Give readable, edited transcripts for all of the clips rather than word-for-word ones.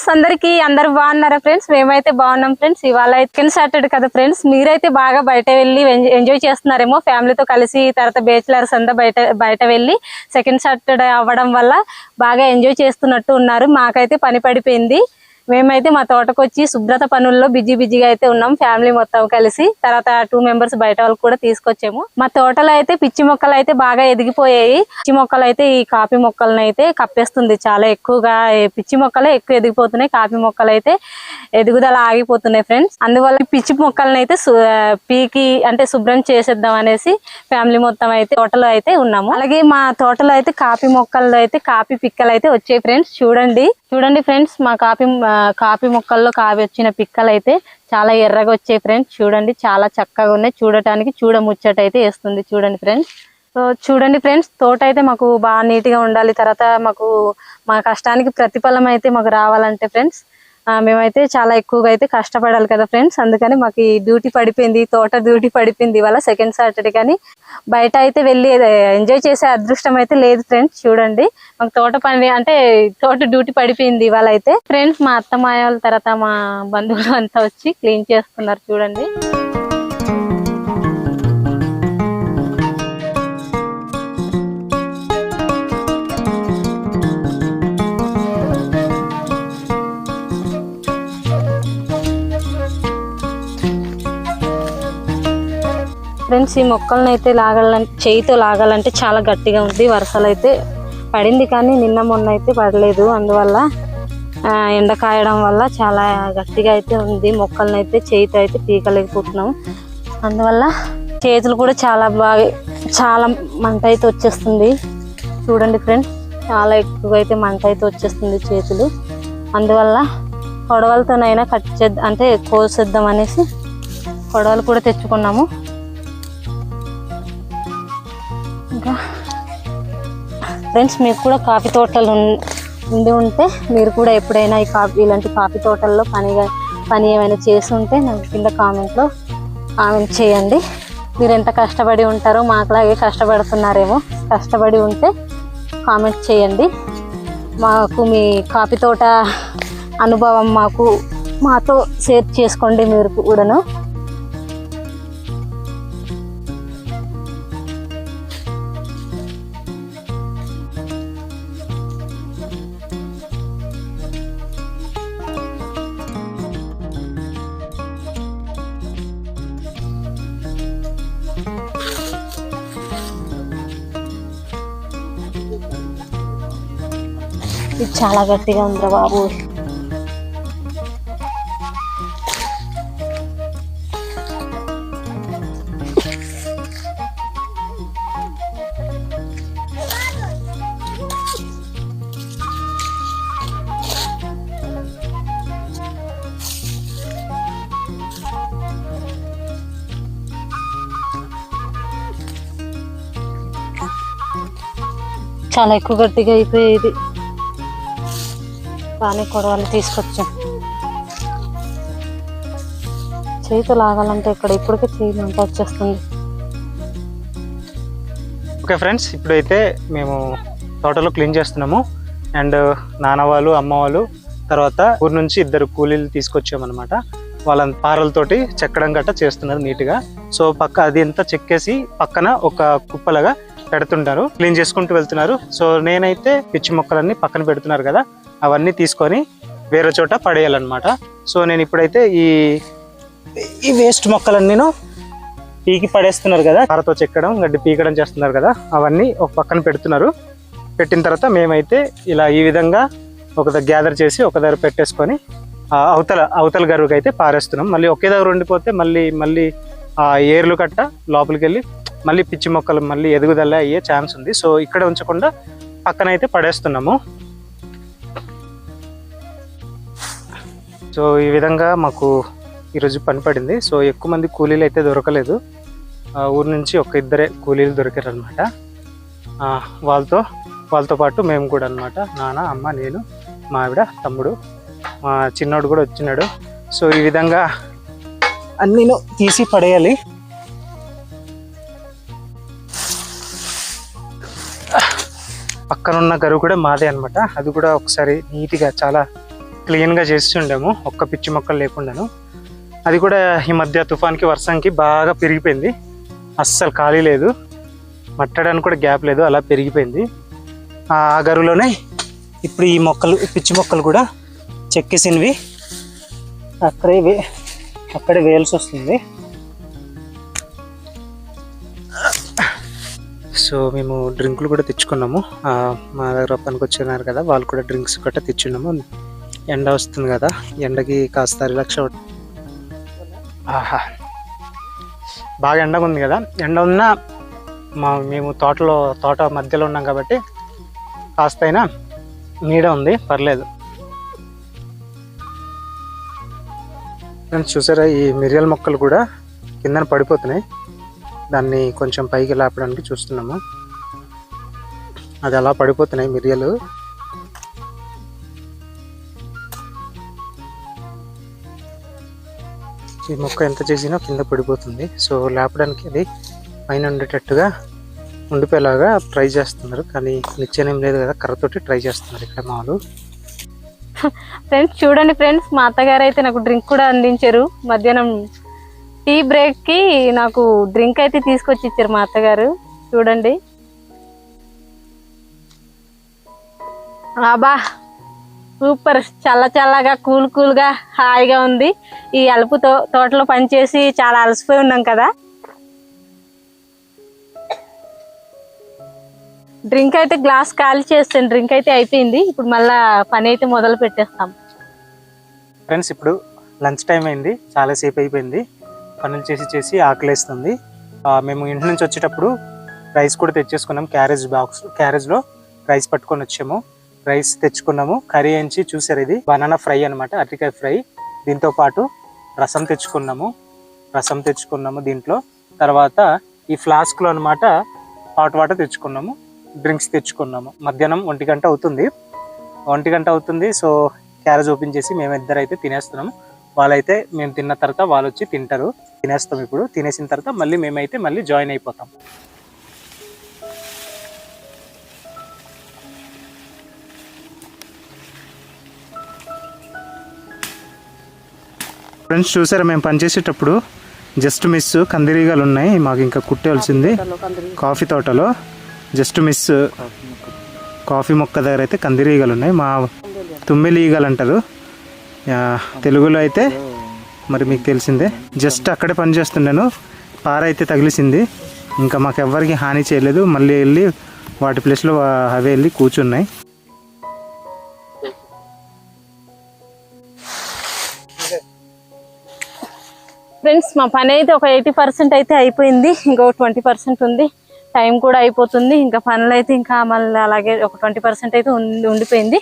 Friends అందరు బాగున్నారా friends? మేమైతే బాగున్నాం ఫ్రెండ్స్. ఇవాళ సెకండ్ సాటర్డే కదా ఫ్రెండ్స్, మీరైతే బాగా బయట వెళ్ళి ఎంజాయ్ చేస్తున్నారేమో ఫ్యామిలీతో కలిసి. తర్వాత బ్యాచిలర్స్ అంతా బయట వెళ్ళి సెకండ్ సాటర్డే అవ్వడం వల్ల బాగా ఎంజాయ్ చేస్తున్నట్టు ఉన్నారు. మాకైతే పని పడిపోయింది. మేమైతే మా తోటకు వచ్చి శుభ్రత పనుల్లో బిజీగా అయితే ఉన్నాం ఫ్యామిలీ మొత్తం కలిసి. తర్వాత 2 మెంబర్స్ బయట వాళ్ళకి కూడా తీసుకొచ్చాము. మా తోటలో అయితే పిచ్చి మొక్కలు అయితే బాగా ఎదిగిపోయాయి. పిచ్చి మొక్కలు అయితే ఈ కాఫీ మొక్కలను అయితే కప్పేస్తుంది చాలా ఎక్కువగా. పిచ్చి మొక్కలే ఎక్కువ ఎదిగిపోతున్నాయి, కాఫీ మొక్కలు అయితే ఎదుగుదల ఆగిపోతున్నాయి ఫ్రెండ్స్. అందువల్ల పిచ్చి మొక్కలను అయితే పీకి అంటే శుభ్రం చేసేద్దాం అనేసి ఫ్యామిలీ మొత్తం అయితే తోటలో అయితే ఉన్నాము. అలాగే మా తోటలో అయితే కాఫీ మొక్కల్లో అయితే కాఫీ పిక్కలు అయితే వచ్చాయి ఫ్రెండ్స్. చూడండి ఫ్రెండ్స్, మా కాఫీ మొక్కల్లో కాఫీ వచ్చిన పిక్కలు అయితే చాలా ఎర్రగా వచ్చాయి ఫ్రెండ్స్. చూడండి చాలా చక్కగా ఉన్నాయి, చూడటానికి చూడముచ్చట అయితే వేస్తుంది. చూడండి ఫ్రెండ్స్. సో చూడండి ఫ్రెండ్స్, తోట అయితే మాకు బాగా నీట్గా ఉండాలి. తర్వాత మా కష్టానికి ప్రతిఫలం అయితే మాకు రావాలంటే ఫ్రెండ్స్ మేమైతే చాలా ఎక్కువగా అయితే కష్టపడాలి కదా ఫ్రెండ్స్. అందుకని మాకు ఈ డ్యూటీ పడిపోయింది, తోట డ్యూటీ పడిపోయింది ఇవాళ సెకండ్ సాటర్డే. కానీ బయట అయితే వెళ్ళి ఎంజాయ్ చేసే అదృష్టం అయితే లేదు ఫ్రెండ్స్. చూడండి మాకు తోట పని అంటే తోట డ్యూటీ పడిపోయింది ఇవాళ అయితే ఫ్రెండ్స్. మా అత్తమాయ వాళ్ళ తర్వాత మా బంధువులు అంతా వచ్చి క్లీన్ చేస్తున్నారు. చూడండి ఫ్రెండ్స్. ఈ మొక్కలను అయితే చేయితో లాగాలంటే చాలా గట్టిగా ఉంది. వర్షాలు అయితే పడింది కానీ నిన్న మొన్న అయితే పడలేదు. అందువల్ల ఎండ కాయడం వల్ల చాలా గట్టిగా అయితే ఉంది. మొక్కలను అయితే చేయితో అయితే పీకలేకపోతున్నాం. అందువల్ల చేతులు కూడా చాలా మంట అయితే వచ్చేస్తుంది. చూడండి ఫ్రెండ్స్, చాలా ఎక్కువగా అయితే మంట అయితే వచ్చేస్తుంది చేతులు. అందువల్ల కొడవలతోనైనా అంటే కోసేద్దాం అనేసి కొడవలు కూడా తెచ్చుకున్నాము. ఇంకా ఫ్రెండ్స్, మీకు కూడా కాఫీ తోటలు ఉంటే మీరు కూడా ఎప్పుడైనా ఇలాంటి కాఫీ తోటల్లో పని ఏమైనా చేసి ఉంటే నాకు కింద కామెంట్ చేయండి. మీరు ఎంత కష్టపడి ఉంటారో మాకులాగే కష్టపడుతున్నారేమో. కష్టపడి ఉంటే కామెంట్ చేయండి. మాకు మీ కాఫీ తోట అనుభవం మాతో షేర్ చేసుకోండి మీరు కూడాను. ఇది చాలా గట్టిగా ఉందిరా బాబు. చాలా ఎక్కువ గట్టిగా అయిపోయేది. కానీ కొడవలు తీసుకొచ్చాం. చేయితో లాగాలంటే ఇప్పటికే చేయి మంట వచ్చేస్తుంది. ఓకే ఫ్రెండ్స్, ఇప్పుడైతే మేము తోటలో క్లీన్ చేస్తున్నాము. అండ్ నాన్న వాళ్ళు, అమ్మ వాళ్ళు, తర్వాత ఊరు నుంచి 2 కూలీలు తీసుకొచ్చామన్నమాట. వాళ్ళ పారలతోటి చెక్కడం గట్ట చేస్తున్నారు నీట్గా. సో అది అంతా చెక్కేసి పక్కన ఒక కుప్పలాగా పెడుతుంటారు, క్లీన్ చేసుకుంటూ వెళ్తున్నారు. సో నేనైతే పిచ్చి మొక్కలన్నీ పక్కన పెడుతున్నారు కదా, అవన్నీ తీసుకొని వేరే చోట పడేయాలన్నమాట. సో నేను ఇప్పుడైతే ఈ వేస్ట్ మొక్కలన్నీ పీకి పడేస్తున్నారు కదా, పారతో చెక్కడం గడ్డి పీకడం చేస్తున్నారు కదా, అవన్నీ ఒక పక్కన పెడుతున్నారు. పెట్టిన తర్వాత మేమైతే ఇలా ఈ విధంగా ఒక దగ్గర గ్యాదర్ చేసి ఒక దగ్గర పెట్టేసుకొని అవతల గరువుకి అయితే పారేస్తున్నాం. మళ్ళీ ఒకే దగ్గర ఉండిపోతే మళ్ళీ ఏర్లు కట్ట లోపలికి వెళ్ళి మళ్ళీ పిచ్చి మొక్కలు మళ్ళీ ఎదుగుదల అయ్యే ఛాన్స్ ఉంది. సో ఇక్కడ ఉంచకుండా పక్కన అయితే పడేస్తున్నాము. సో ఈ విధంగా మాకు ఈరోజు పని పడింది. సో ఎక్కువ మంది కూలీలు అయితే దొరకలేదు. ఊరు నుంచి 1-2 కూలీలు దొరికారు అనమాట. వాళ్ళతో పాటు మేము కూడా అనమాట. నాన్న, అమ్మ, నేను, మా ఆవిడ, తమ్ముడు, మా చిన్నోడు కూడా వచ్చినాడు. సో ఈ విధంగా అన్నీ తీసి పడేయాలి. పక్కనున్న గరువు కూడా మాదే అనమాట. అది కూడా ఒకసారి నీట్గా చాలా క్లీన్గా చేసి ఉండేము, ఒక్క పిచ్చి మొక్కలు లేకుండాను. అది కూడా ఈ మధ్య తుఫాన్కి వర్షంకి బాగా పెరిగిపోయింది, అస్సలు ఖాళీ లేదు, మట్టడానికి కూడా గ్యాప్ లేదు, అలా పెరిగిపోయింది. ఆ గరువులోనే ఇప్పుడు ఈ మొక్కలు, పిచ్చి మొక్కలు కూడా చెక్కేసినవి అక్కడే వేయాల్సి వస్తుంది. సో మేము డ్రింకులు కూడా తెచ్చుకున్నాము, మా దగ్గర పనికి వచ్చినారు కదా వాళ్ళు కూడా డ్రింక్స్ గట్రా తెచ్చున్నాము. ఎండ వస్తుంది కదా, ఎండకి కాస్త రిలాక్స్ బాగా ఎండగా ఉంది కదా, ఎండ ఉన్నా మేము తోట మధ్యలో ఉన్నాం కాబట్టి కాస్త అయినా నీడ ఉంది, పర్లేదు. ఫ్రెండ్స్ చూసారా, ఈ మిరియాల మొక్కలు కూడా కిందన పడిపోతున్నాయి, దాన్ని కొంచెం పైకి లేపడానికి చూస్తున్నాము. అది అలా పడిపోతున్నాయి మిరియాలు. ఈ మొక్క ఎంత చేసినా కింద పడిపోతుంది, సో లేపడానికి అది పైన ఉండేటట్టుగా ఉండిపోయేలాగా ట్రై చేస్తున్నారు, కానీ నిచ్చెనేం లేదు కదా, కర్రతోటి ట్రై చేస్తున్నారు ఇక్కడ మామూలు. ఫ్రెండ్స్ చూడండి ఫ్రెండ్స్, మా అత్తగారు అయితే నాకు డ్రింక్ కూడా అందించారు. మధ్యాహ్నం టీ బ్రేక్కి నాకు డ్రింక్ అయితే తీసుకొచ్చి ఇచ్చారు మా అత్తగారు. చూడండి అబ్బా సూపర్, చల్లగా కూల్గా హాయిగా ఉంది. ఈ అలుపు తోటలో పనిచేసి చాలా అలసిపోయి ఉన్నాం కదా. డ్రింక్ అయితే గ్లాస్ ఖాళీ చేస్తాను, డ్రింక్ అయితే అయిపోయింది. ఇప్పుడు మళ్ళా పని అయితే మొదలు పెట్టేస్తాం. ఫ్రెండ్స్ ఇప్పుడు లంచ్ టైం అయింది, చాలాసేపు అయిపోయింది, పనులు చేసి ఆకలేస్తుంది. మేము ఇంటి నుంచి వచ్చేటప్పుడు రైస్ కూడా తెచ్చేసుకున్నాం, క్యారేజ్లో రైస్ పట్టుకొని వచ్చాము. రైస్ తెచ్చుకున్నాము, కర్రీ ఏంచి చూసారు, ఇది బనానా ఫ్రై అనమాట, అరటికాయ ఫ్రై. దీంతో పాటు రసం తెచ్చుకున్నాము దీంట్లో. తర్వాత ఈ ఫ్లాస్క్లో అనమాట హాట్ వాటర్ తెచ్చుకున్నాము, డ్రింక్స్ తెచ్చుకున్నాము. మధ్యాహ్నం 1 గంట అవుతుంది. సో క్యారేజ్ ఓపెన్ చేసి మేమిద్దరు అయితే తినేస్తున్నాము. వాళ్ళైతే మేము తిన్న తర్వాత వాళ్ళు వచ్చి తింటారు. తినేస్తాం ఇప్పుడు, తినేసిన తర్వాత మేమైతే మళ్ళీ జాయిన్ అయిపోతాం. ఫ్రెండ్స్ చూసారా, మేము పనిచేసేటప్పుడు జస్ట్ మిస్ కందిరీగలు ఉన్నాయి, మాకు ఇంకా కుట్టేయాల్సింది. కాఫీ తోటలో జస్ట్ మిస్ కాఫీ మొక్క దగ్గర అయితే కందిరీగలు ఉన్నాయి, మా తుమ్మెలి ఈగలు అంటారు తెలుగులో అయితే, మరి మీకు తెలిసిందే. జస్ట్ అక్కడే పని చేస్తున్నాను, పార అయితే తగిలిసింది, ఇంకా మాకు ఎవ్వరికి హాని చేయలేదు. మళ్ళీ వెళ్ళి వాటి ప్లేస్లో అవే వెళ్ళి కూర్చున్నాయి. ఫ్రెండ్స్ మా పని అయితే ఒక 80% అయితే అయిపోయింది, ఇంకో 20% ఉంది. టైం కూడా అయిపోతుంది, ఇంకా పనులు అయితే ఇంకా మళ్ళీ అలాగే ఒక 20% అయితే ఉండిపోయింది.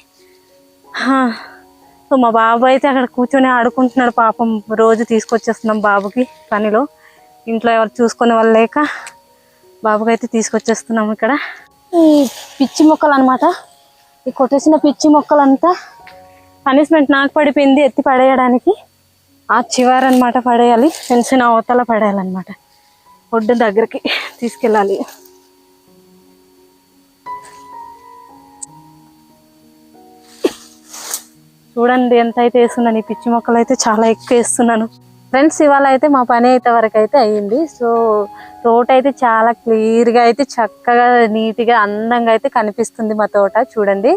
సో మా బాబు అయితే అక్కడ కూర్చొని ఆడుకుంటున్నాడు పాపం. రోజు తీసుకొచ్చేస్తున్నాం బాబుకి పనిలో, ఇంట్లో ఎవరు చూసుకునే వాళ్ళు లేక బాబుకి అయితే తీసుకొచ్చేస్తున్నాం. ఇక్కడ ఈ పిచ్చి మొక్కలు అనమాట, ఈ కొట్టేసిన పిచ్చి మొక్కలంతా పనిష్మెంట్ నాకు పడిపోయింది, ఎత్తి పడేయడానికి. ఆ చివరనమాట పడేయాలి, పెన్షన్ అవతల పడేయాలన్నమాట, ఒడ్డు దగ్గరికి తీసుకెళ్ళాలి. చూడండి ఎంత అయితే వేస్తున్నాను, ఈ పిచ్చి మొక్కలు అయితే చాలా ఎక్కువ వేస్తున్నాను. ఫ్రెండ్స్ ఇవాళ అయితే మా పని అయితే వరకు అయితే అయ్యింది. సో తోట అయితే చాలా క్లియర్గా అయితే చక్కగా నీట్గా అందంగా అయితే కనిపిస్తుంది మా తోట. చూడండి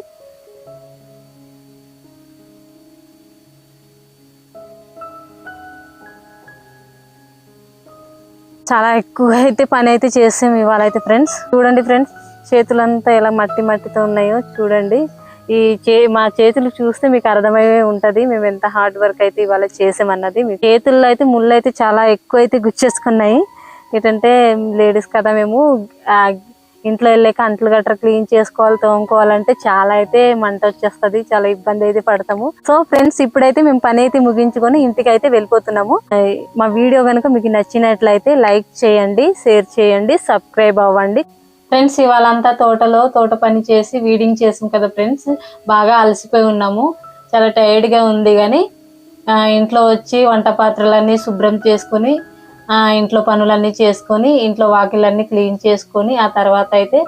చాలా ఎక్కువ అయితే పని అయితే చేసాం ఇవాళ అయితే ఫ్రెండ్స్. చూడండి ఫ్రెండ్స్, చేతులంతా ఎలా మట్టితో ఉన్నాయో చూడండి. మా చేతులు చూస్తే మీకు అర్థమయ్యే ఉంటది మేము ఎంత హార్డ్ వర్క్ అయితే ఇవాళ చేసామన్నది. మీ చేతుల్లో అయితే ముళ్ళు అయితే చాలా ఎక్కువ అయితే గుచ్చేసుకున్నాయి. ఏంటంటే లేడీస్ కదా, మేము ఇంట్లో వెళ్ళాక అంట్లు గట్రా క్లీన్ చేసుకోవాలి, తోముకోవాలంటే చాలా అయితే మంట వచ్చేస్తుంది, చాలా ఇబ్బంది అయితే పడతాము. సో ఫ్రెండ్స్ ఇప్పుడైతే మేము పని అయితే ముగించుకొని ఇంటికి అయితే వెళ్ళిపోతున్నాము. మా వీడియో కనుక మీకు నచ్చినట్లయితే లైక్ చేయండి, షేర్ చేయండి, సబ్స్క్రైబ్ అవ్వండి. ఫ్రెండ్స్ ఇవాళంతా తోట పని చేసి వీడింగ్ చేసాం కదా ఫ్రెండ్స్, బాగా అలసిపోయి ఉన్నాము, చాలా టైర్డ్గా ఉంది. కానీ ఇంట్లో వచ్చి వంట పాత్రలన్నీ శుభ్రం చేసుకొని, ఇంట్లో పనులన్నీ చేసుకొని, ఇంట్లో వాకిలన్నీ క్లీన్ చేసుకొని, ఆ తర్వాత అయితే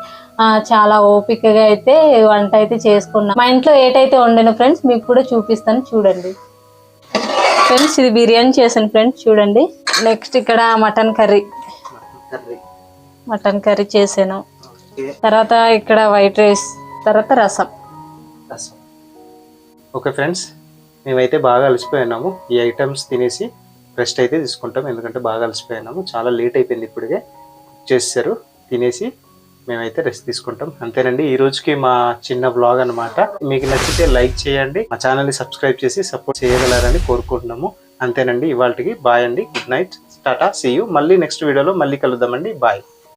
చాలా ఓపికగా అయితే వంట అయితే చేసుకున్నాం. మా ఇంట్లో ఏటైతే వండిన ఫ్రెండ్స్ మీకు కూడా చూపిస్తాను చూడండి. ఫ్రెండ్స్ ఇది బిర్యానీ చేశాను ఫ్రెండ్స్ చూడండి. నెక్స్ట్ ఇక్కడ మటన్ కర్రీ చేసాను. తర్వాత ఇక్కడ వైట్ రైస్, తర్వాత రసం. ఓకే ఫ్రెండ్స్, మేమైతే బాగా అలసిపోయినాము. ఈ ఐటమ్స్ తినేసి రెస్ట్ అయితే తీసుకుంటాం, ఎందుకంటే బాగా అలసిపోయినాము. చాలా లేట్ అయిపోయింది, ఇప్పటికే కుక్ చేస్తారు. తినేసి మేమైతే రెస్ట్ తీసుకుంటాం. అంతేనండి ఈ రోజుకి మా చిన్న వ్లాగ్ అన్నమాట. మీకు నచ్చితే లైక్ చేయండి, మా ఛానల్ని సబ్స్క్రైబ్ చేసి సపోర్ట్ చేయగలరని కోరుకుంటున్నాము. అంతేనండి ఇవాళకి బాయ్ అండి, good night, tata, see you. మళ్ళీ నెక్స్ట్ వీడియోలో మళ్ళీ కలుద్దామండి, బాయ్.